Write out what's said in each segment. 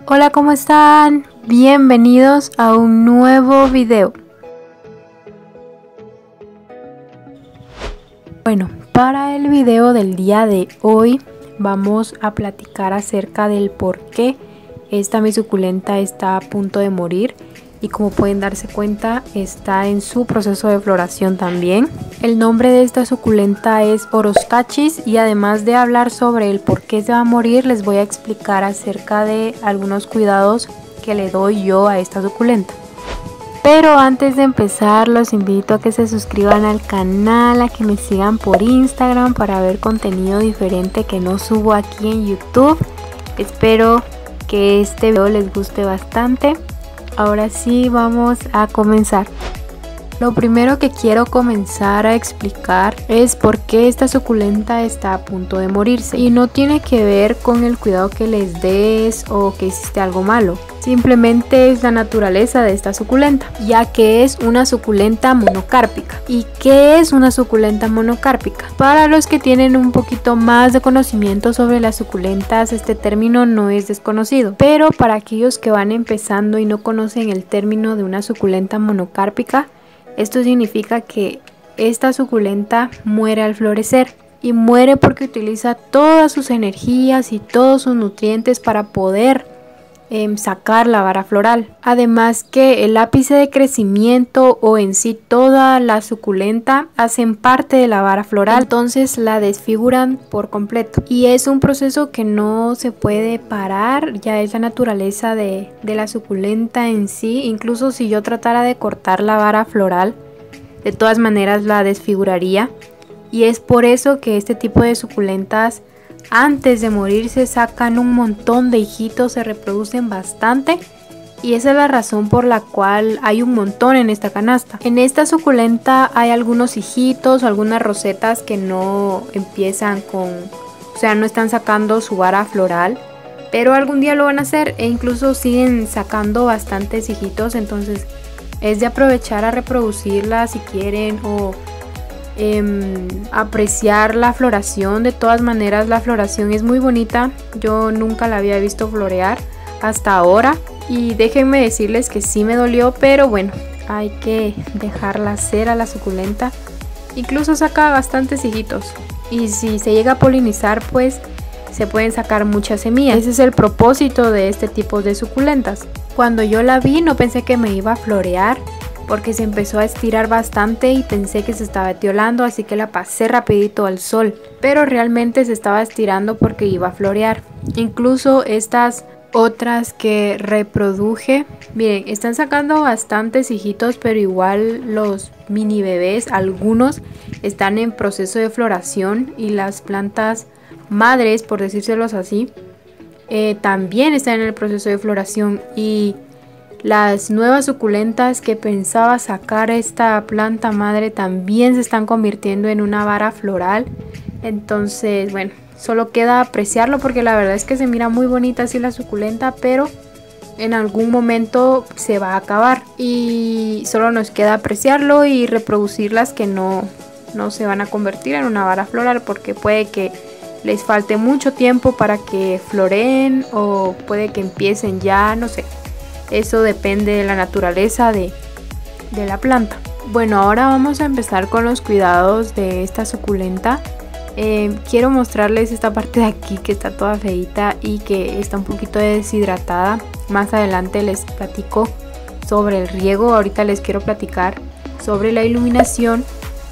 Hola, ¿cómo están? Bienvenidos a un nuevo video. Bueno, para el video del día de hoy vamos a platicar acerca del por qué esta mi suculenta está a punto de morir. Y como pueden darse cuenta, está en su proceso de floración también. El nombre de esta suculenta es Orostachys, y además de hablar sobre el por qué se va a morir, les voy a explicar acerca de algunos cuidados que le doy yo a esta suculenta. Pero antes de empezar, los invito a que se suscriban al canal, a que me sigan por Instagram para ver contenido diferente que no subo aquí en YouTube. Espero que este video les guste bastante. Ahora sí, vamos a comenzar. Lo primero que quiero comenzar a explicar es por qué esta suculenta está a punto de morirse. Y no tiene que ver con el cuidado que les des o que hiciste algo malo. Simplemente es la naturaleza de esta suculenta, ya que es una suculenta monocárpica. ¿Y qué es una suculenta monocárpica? Para los que tienen un poquito más de conocimiento sobre las suculentas, este término no es desconocido. Pero para aquellos que van empezando y no conocen el término de una suculenta monocárpica, esto significa que esta suculenta muere al florecer. Y muere porque utiliza todas sus energías y todos sus nutrientes para poder sacar la vara floral. Además que el ápice de crecimiento o en sí toda la suculenta hacen parte de la vara floral, entonces la desfiguran por completo. Y es un proceso que no se puede parar, ya es la naturaleza de la suculenta en sí. Incluso si yo tratara de cortar la vara floral, de todas maneras la desfiguraría. Y es por eso que este tipo de suculentas antes de morirse sacan un montón de hijitos, se reproducen bastante, y esa es la razón por la cual hay un montón en esta canasta. En esta suculenta hay algunos hijitos, algunas rosetas que no empiezan con, o sea, no están sacando su vara floral, pero algún día lo van a hacer e incluso siguen sacando bastantes hijitos. Entonces es de aprovechar a reproducirla si quieren, o apreciar la floración. De todas maneras, la floración es muy bonita. Yo nunca la había visto florear hasta ahora, y déjenme decirles que sí me dolió, pero bueno, hay que dejarla ser a la suculenta. Incluso saca bastantes hijitos, y si se llega a polinizar, pues se pueden sacar muchas semillas. Ese es el propósito de este tipo de suculentas. Cuando yo la vi no pensé que me iba a florear, porque se empezó a estirar bastante y pensé que se estaba etiolando, así que la pasé rapidito al sol. Pero realmente se estaba estirando porque iba a florear. Incluso estas otras que reproduje, miren, están sacando bastantes hijitos, pero igual los mini bebés, algunos están en proceso de floración, y las plantas madres, por decírselos así, también están en el proceso de floración. Y las nuevas suculentas que pensaba sacar esta planta madre también se están convirtiendo en una vara floral. Entonces, bueno, solo queda apreciarlo, porque la verdad es que se mira muy bonita así la suculenta, pero en algún momento se va a acabar y solo nos queda apreciarlo y reproducirlas, que no se van a convertir en una vara floral, porque puede que les falte mucho tiempo para que floreen, o puede que empiecen ya, no sé. Eso depende de la naturaleza de la planta. Bueno, ahora vamos a empezar con los cuidados de esta suculenta. Quiero mostrarles esta parte de aquí que está toda feita y que está un poquito deshidratada. Más adelante les platico sobre el riego. Ahorita les quiero platicar sobre la iluminación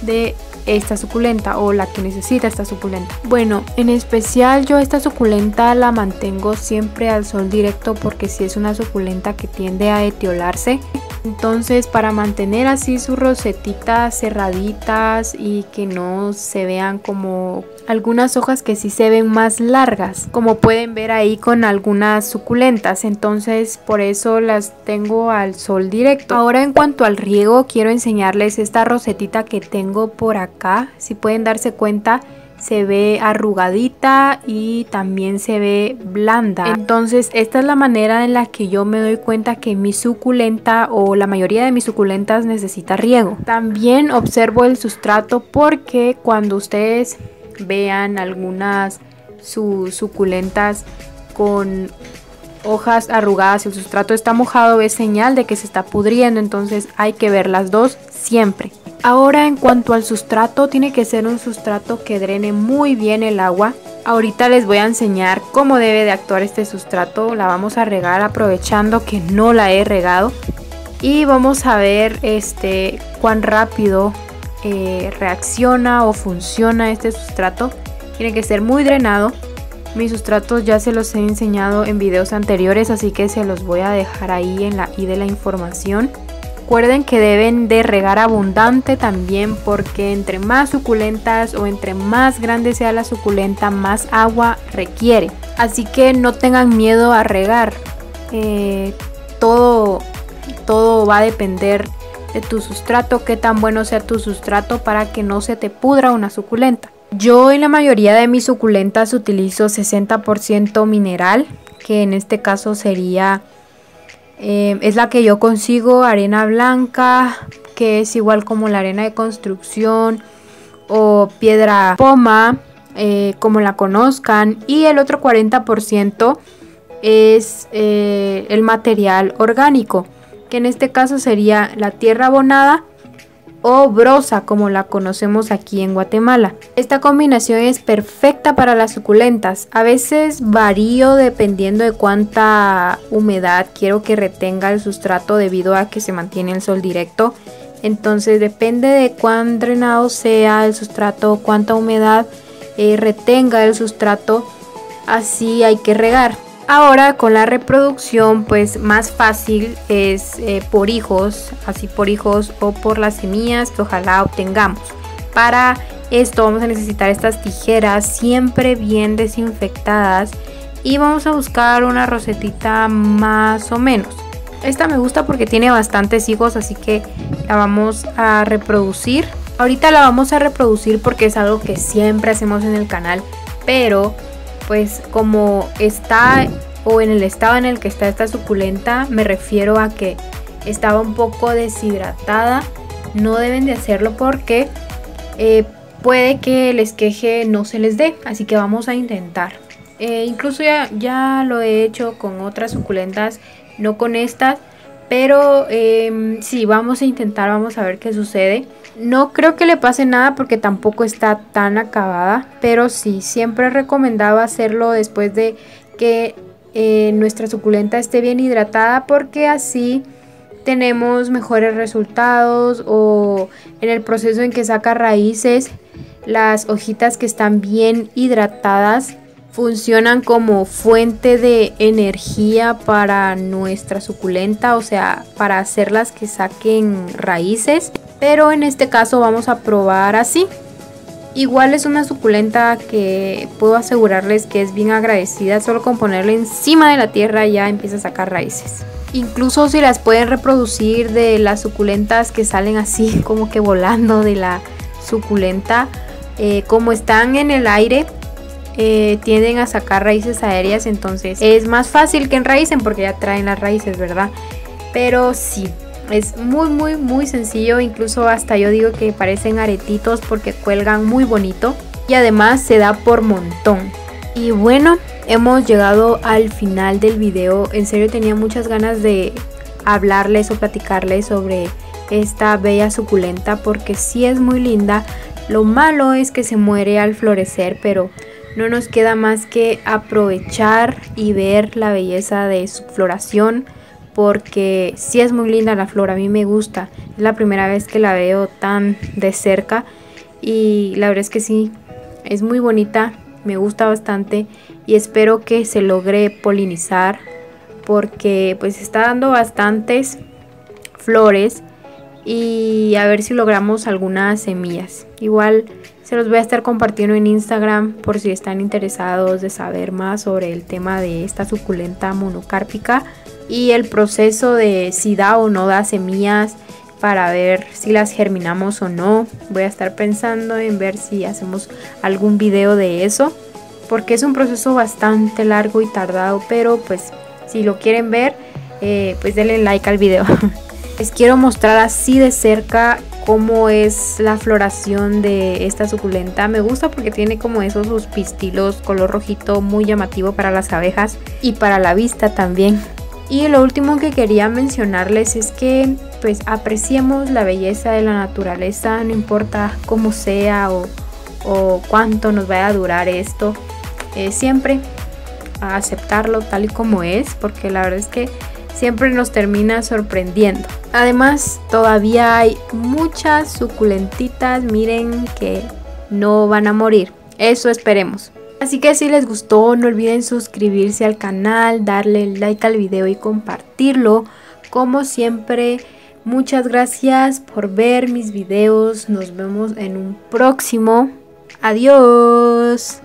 de esta suculenta, o la que necesita esta suculenta. Bueno, en especial yo esta suculenta la mantengo siempre al sol directo, porque si es una suculenta que tiende a etiolarse. Entonces, para mantener así sus rosetitas cerraditas y que no se vean como algunas hojas que sí se ven más largas, como pueden ver ahí con algunas suculentas, entonces por eso las tengo al sol directo. Ahora, en cuanto al riego, quiero enseñarles esta rosetita que tengo por acá. Si pueden darse cuenta, se ve arrugadita y también se ve blanda. Entonces esta es la manera en la que yo me doy cuenta que mi suculenta, o la mayoría de mis suculentas, necesita riego. También observo el sustrato, porque cuando ustedes vean algunas suculentas con hojas arrugadas. Si el sustrato está mojado es señal de que se está pudriendo, entonces hay que ver las dos siempre. Ahora, en cuanto al sustrato, tiene que ser un sustrato que drene muy bien el agua. Ahorita les voy a enseñar cómo debe de actuar este sustrato. La vamos a regar aprovechando que no la he regado. Y vamos a ver cuán rápido reacciona o funciona este sustrato. Tiene que ser muy drenado. Mis sustratos ya se los he enseñado en videos anteriores, así que se los voy a dejar ahí en la i de la información. Recuerden que deben de regar abundante también, porque entre más suculentas o entre más grande sea la suculenta, más agua requiere. Así que no tengan miedo a regar. Todo va a depender de tu sustrato, qué tan bueno sea tu sustrato para que no se te pudra una suculenta. Yo en la mayoría de mis suculentas utilizo 60% mineral, que en este caso sería... es la que yo consigo, arena blanca, que es igual como la arena de construcción o piedra poma, como la conozcan. Y el otro 40% es el material orgánico, que en este caso sería la tierra abonada o brosa, como la conocemos aquí en Guatemala. Esta combinación es perfecta para las suculentas. A veces varío dependiendo de cuánta humedad quiero que retenga el sustrato, debido a que se mantiene el sol directo. Entonces depende de cuán drenado sea el sustrato, cuánta humedad retenga el sustrato, así hay que regar. Ahora con la reproducción, pues más fácil es por hijos, así por hijos o por las semillas que ojalá obtengamos. Para esto vamos a necesitar estas tijeras siempre bien desinfectadas y vamos a buscar una rosetita más o menos. Esta me gusta porque tiene bastantes higos, así que la vamos a reproducir. Ahorita la vamos a reproducir porque es algo que siempre hacemos en el canal, pero pues como está o en el estado en el que está esta suculenta, me refiero a que estaba un poco deshidratada, no deben de hacerlo porque puede que el esqueje no se les dé, así que vamos a intentar. Incluso ya lo he hecho con otras suculentas, no con estas, pero sí, vamos a intentar, vamos a ver qué sucede. No creo que le pase nada porque tampoco está tan acabada, pero sí, siempre recomendaba hacerlo después de que nuestra suculenta esté bien hidratada, porque así tenemos mejores resultados, o en el proceso en que saca raíces, las hojitas que están bien hidratadas funcionan como fuente de energía para nuestra suculenta, o sea, para hacerlas que saquen raíces. Pero en este caso vamos a probar así. Igual es una suculenta que puedo asegurarles que es bien agradecida. Solo con ponerla encima de la tierra ya empieza a sacar raíces. Incluso si las pueden reproducir de las suculentas que salen así como que volando de la suculenta, como están en el aire, tienden a sacar raíces aéreas. Entonces es más fácil que enraícen porque ya traen las raíces, ¿verdad? Pero sí, es muy sencillo. Incluso hasta yo digo que parecen aretitos porque cuelgan muy bonito. Y además se da por montón. Y bueno, hemos llegado al final del video. En serio tenía muchas ganas de hablarles o platicarles sobre esta bella suculenta, porque sí es muy linda. Lo malo es que se muere al florecer, pero no nos queda más que aprovechar y ver la belleza de su floración, porque sí es muy linda la flor, a mí me gusta. Es la primera vez que la veo tan de cerca y la verdad es que sí, es muy bonita, me gusta bastante y espero que se logre polinizar, porque pues está dando bastantes flores y a ver si logramos algunas semillas. Igual se los voy a estar compartiendo en Instagram por si están interesados de saber más sobre el tema de esta suculenta monocárpica y el proceso de si da o no da semillas, para ver si las germinamos o no. Voy a estar pensando en ver si hacemos algún video de eso, porque es un proceso bastante largo y tardado, pero pues si lo quieren ver, pues denle like al video. Les quiero mostrar así de cerca cómo es la floración de esta suculenta. Me gusta porque tiene como sus pistilos color rojito muy llamativo para las abejas y para la vista también. Y lo último que quería mencionarles es que pues apreciemos la belleza de la naturaleza, no importa cómo sea o cuánto nos vaya a durar esto, siempre a aceptarlo tal y como es, porque la verdad es que siempre nos termina sorprendiendo. Además, todavía hay muchas suculentitas, miren, que no van a morir. Eso esperemos. Así que si les gustó, no olviden suscribirse al canal, darle like al video y compartirlo. Como siempre, muchas gracias por ver mis videos. Nos vemos en un próximo. Adiós.